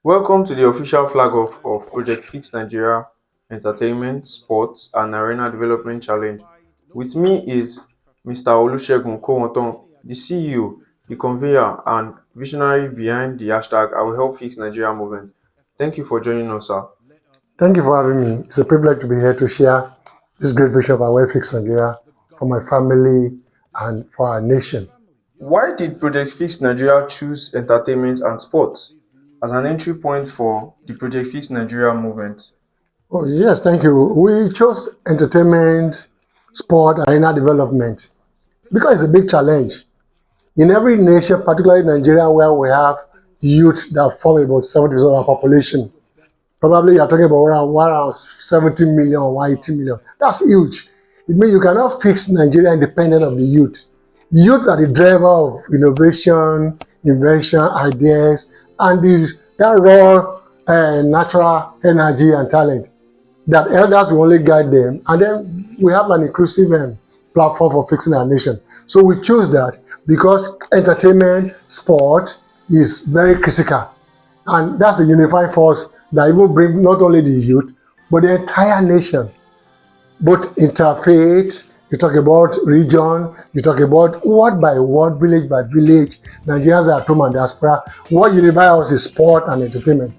Welcome to the official flag off of Project Fix Nigeria Entertainment, Sports and Arena Development Challenge. With me is Mr. Olusegun Kowonton, the CEO, the convener, and visionary behind the hashtag I will help fix Nigeria movement. Thank you for joining us, sir. Thank you for having me. It's a privilege to be here to share this great vision of our welfare Nigeria for my family and for our nation. Why did Project Fix Nigeria choose entertainment and sports as an entry point for the Project Fix Nigeria movement? Oh, yes, thank you. We chose entertainment, sport, arena development because it's a big challenge. In every nation, particularly Nigeria, where we have youth that form about 70% of our population, probably you're talking about around 70 million or 80 million. That's huge. It means you cannot fix Nigeria independent of the youth. Youth are the driver of innovation, invention, ideas, and that raw natural energy and talent that elders will only guide them. And then we have an inclusive platform for fixing our nation. So we choose that because entertainment, sport is very critical. And that's a unifying force that even bring not only the youth, but the entire nation, both interfaith, you talk about region, you talk about word by word, village by village, Nigerians are at home and diaspora. What unifies us is sport and entertainment.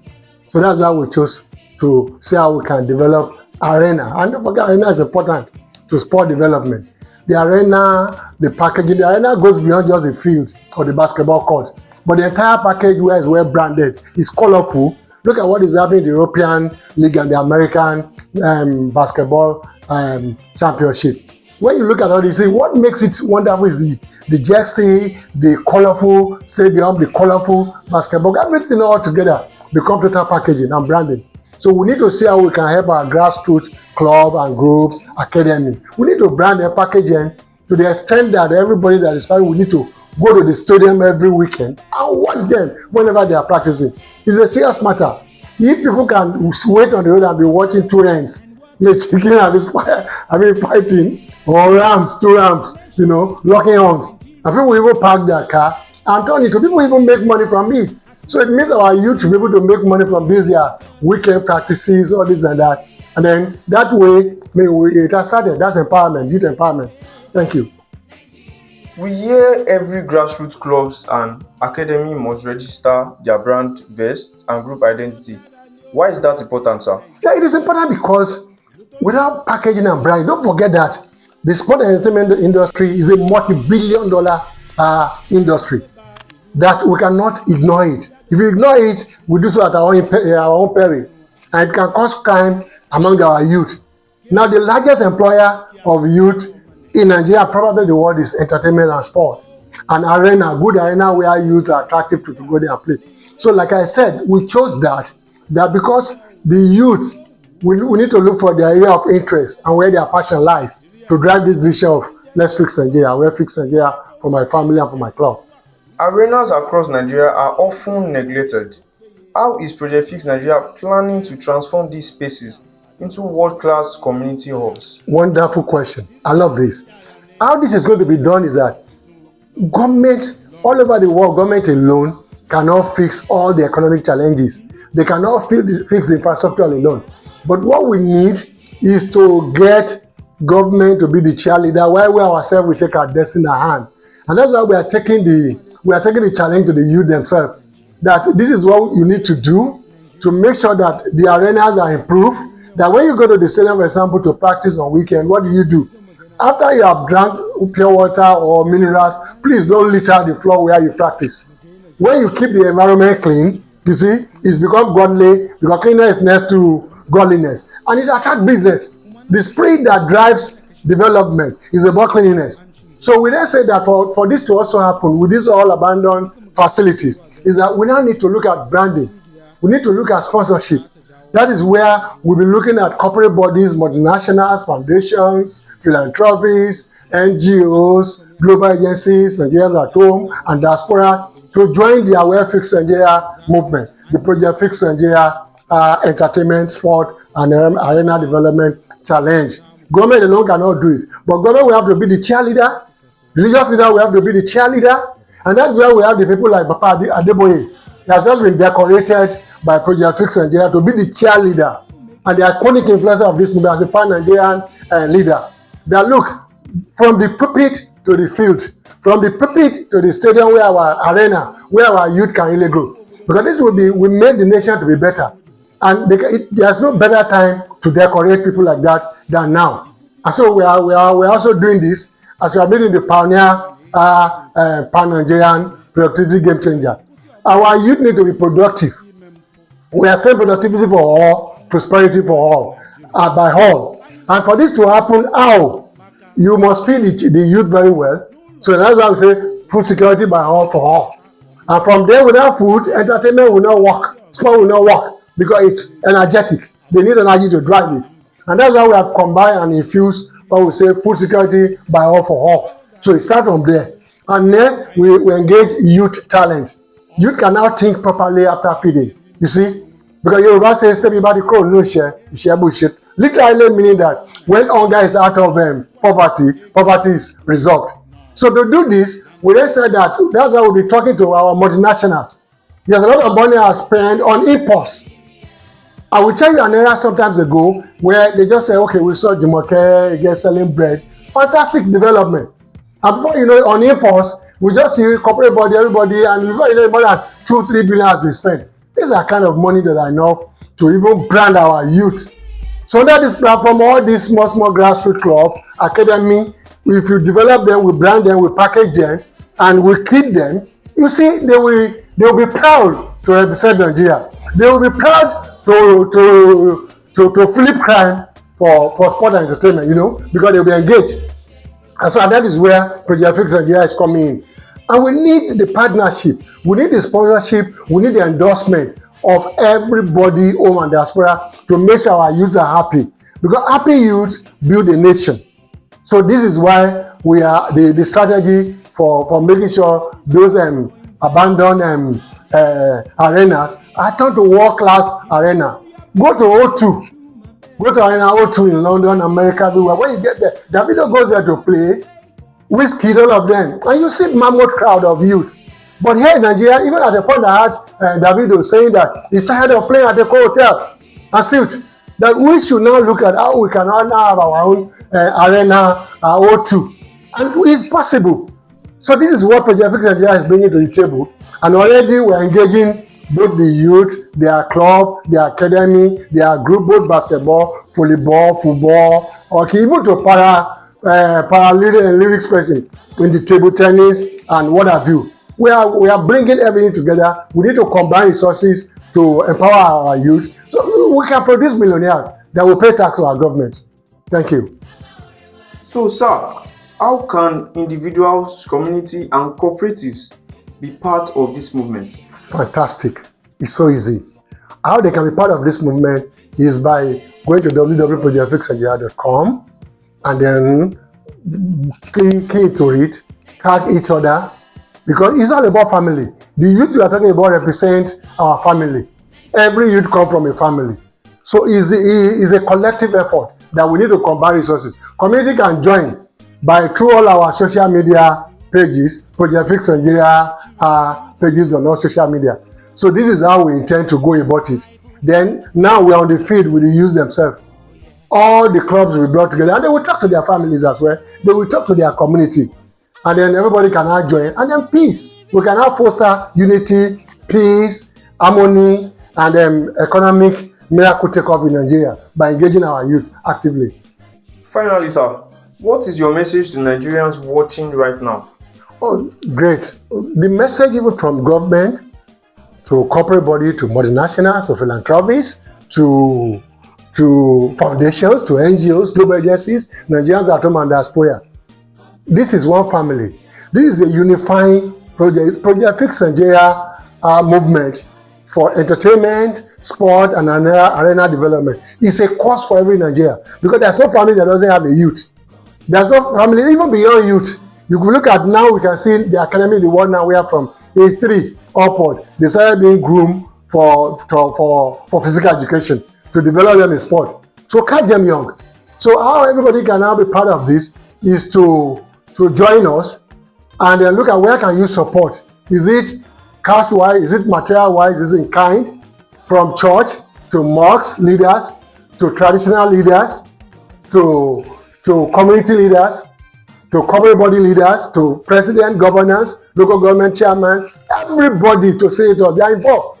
So that's why we chose to see how we can develop arena. And don't forget, arena is important to sport development. The arena, the packaging, the arena goes beyond just the field or the basketball court. But the entire package where is well branded, is colorful. Look at what is happening in the European League and the American basketball championship. When you look at all this, what makes it wonderful is the jersey, the colorful stadium, the colorful basketball, everything all together become total packaging and branding. So we need to see how we can help our grassroots club and groups, academy. We need to brand their packaging to the extent that everybody that is fine, we need to go to the stadium every weekend and watch them whenever they are practicing. It's a serious matter. If people can wait on the road and be watching two ends, chicken fighting, or rams, two rams, locking horns, and people will even park their car and turn it to people even make money from it. So it means our youth will be able to make money from these weekend practices, all this and that. And then that way, it has started. That's empowerment, youth empowerment. Thank you. We hear every grassroots clubs and academy must register their brand vest and group identity. Why is that important, sir? Yeah, it is important because without packaging and branding, don't forget that the sport and entertainment industry is a multi-billion dollar industry that we cannot ignore it. If we ignore it, we do so at our own peril, and it can cause crime among our youth. Now, the largest employer of youth in Nigeria, probably the world, is entertainment and sport. An arena, good arena where youth are attractive to go there and play. So, like I said, we chose that because the youth, we need to look for their area of interest and where their passion lies to drive this vision of let's fix Nigeria, we'll fix Nigeria for my family and for my club. Arenas across Nigeria are often neglected. How is Project Fix Nigeria planning to transform these spaces into world-class community hubs? Wonderful question. I love this. How this is going to be done is that government all over the world, government alone cannot fix all the economic challenges. They cannot fix the infrastructure alone. But what we need is to get government to be the cheerleader while we ourselves we take our destiny in our hand. And that's why we are taking the challenge to the youth themselves. That this is what you need to do to make sure that the arenas are improved. That when you go to the stadium, for example, to practice on weekend, what do? After you have drank pure water or minerals, please don't litter the floor where you practice. When you keep the environment clean, you see, it's become godly because cleanliness is next to godliness. And it attracts business. The spirit that drives development is about cleanliness. So we then say that for this to also happen with these all abandoned facilities, is that we now need to look at branding. We need to look at sponsorship. That is where we'll be looking at corporate bodies, multinationals, foundations, philanthropies, NGOs, global agencies, Nigerians at home, and diaspora to join the Aware Fix Nigeria movement, the Project Fix Nigeria entertainment, sport, and arena development challenge. Government alone cannot do it, but government will have to be the cheerleader. Religious leader will have to be the cheerleader, and that's where we have the people like Papa Adeboye. He has just been decorated by Project Fix Nigeria to be the cheerleader and the iconic influencer of this movement as a pan-Nigerian leader. That look, from the pulpit to the field, from the pulpit to the stadium where our arena, where our youth can really grow. Because this will make the nation to be better. And there's no better time to decorate people like that than now. And so we're also doing this as we are building the pioneer pan-Nigerian productivity game changer. Our youth need to be productive. We are saying productivity for all, prosperity for all, by all. And for this to happen, how? You must feed the youth very well. So that's why we say food security by all for all. And from there, without food, entertainment will not work, sport will not work because it's energetic. They need energy to drive it. And that's why we have combined and infused what we say food security by all for all. So it starts from there. And then we engage youth talent. Youth can now think properly after feeding. You see? Because Yoruba says, step about the code, no share bullshit. Literally meaning that when hunger is out of poverty is resolved. So to do this, we then said that's why we'll be talking to our multinationals. There's a lot of money I spent on imports. I will tell you an era sometimes ago where they just say, okay, we saw Jumoke again selling bread. Fantastic development. And before you know, on imports, we just see corporate body, everybody, and before you know, more than 2-3 billion has been spent. These are kind of money that are enough to even brand our youth. So under this platform, all these small grassroots clubs, academy, if you develop them, we brand them, we package them, and we keep them, you see, they will be proud to represent Nigeria. They will be proud to flip crime for sport and entertainment, you know, because they'll be engaged. And so that is where Project Fix Nigeria is coming in. And we need the partnership, we need the sponsorship, we need the endorsement of everybody, home and diaspora, to make sure our youth are happy. Because happy youth build a nation. So this is why we are the strategy for making sure those abandoned arenas are turned to world-class arena. Go to O2. Go to Arena O2 in London, America, everywhere. When you get there, Davido goes there to play, Wizkid, all of them, and you see mammoth crowd of youth. But here in Nigeria, even at the point I had Davido saying that he's tired of playing at the hotel and suit, that we should now look at how we can now have our own arena O2. And it's possible. So this is what Project Fix Nigeria is bringing to the table. And already we're engaging both the youth, their club, their academy, their group, both basketball, volleyball, football, okay, even to lyrics person in the table tennis and what have you. We are bringing everything together. We need to combine resources to empower our youth so we can produce millionaires that will pay tax to our government. Thank you. So, sir, how can individuals, community, and cooperatives be part of this movement? Fantastic. It's so easy. How they can be part of this movement is by going to www.projectfixnigeria.com and then key into it, tag each other, because it's all about family. The youth we are talking about represent our family. Every youth comes from a family. So it's a collective effort that we need to combine resources. Community can join through all our social media pages, Project Fix Nigeria pages on all social media. So this is how we intend to go about it. Then now we're on the field with the youth themselves. All the clubs will be brought together and they will talk to their families as well. They will talk to their community. And then everybody can now join. And then peace. We can now foster unity, peace, harmony, and economic miracle takeoff in Nigeria by engaging our youth actively. Finally, sir, what is your message to Nigerians watching right now? Oh, great. The message even from government to corporate body, to multinationals, to philanthropists, to foundations, to NGOs, global agencies, Nigerians at home and diaspora. This is one family. This is a unifying project. Project Fix Nigeria movement for entertainment, sport, and arena development. It's a cause for every Nigerian because there's no family that doesn't have a youth. There's no family, even beyond youth. You can look at now, we can see the academy in the world now, we are from age 3 upward. They started being groomed for physical education to develop them in sport. So catch them young. So how everybody can now be part of this is to join us and then look at where can you support. Is it cash-wise? Is it material-wise? Is it in kind? from church to mosque leaders to traditional leaders to community leaders to corporate body leaders to president, governors, local government chairman, everybody to say it all. They are involved.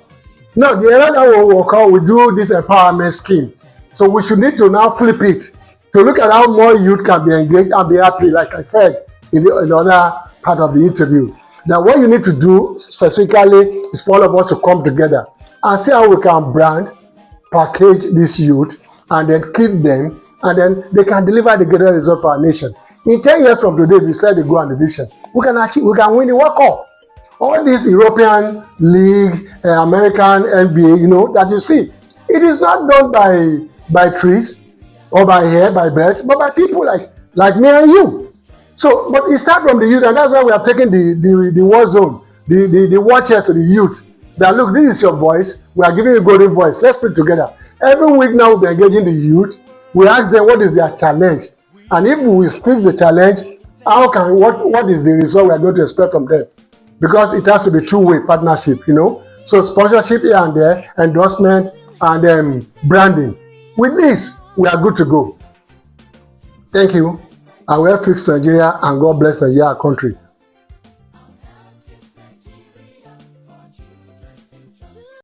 Now, the other one will come, we do this empowerment scheme. So we should need to now flip it to look at how more youth can be engaged and be happy, like I said in the other part of the interview. Now, what you need to do specifically is for all of us to come together and see how we can brand, package this youth, and then keep them, and then they can deliver the greater result for our nation. In 10 years from today, we said they go on the vision. We can win the World Cup. All this European League, American NBA, that you see, it is not done by trees or by hair, by birds, but by people like me and you. So, but it starts from the youth, and that's why we are taking the war zone, the watchers to the youth. That look, this is your voice. We are giving you a golden voice. Let's put together. Every week now we're engaging the youth. We ask them what is their challenge, and if we fix the challenge, what is the result we are going to expect from them? Because it has to be two-way partnership, So sponsorship here and there, endorsement, and branding. With this, we are good to go. Thank you. I will fix Nigeria, and God bless Nigeria, our country.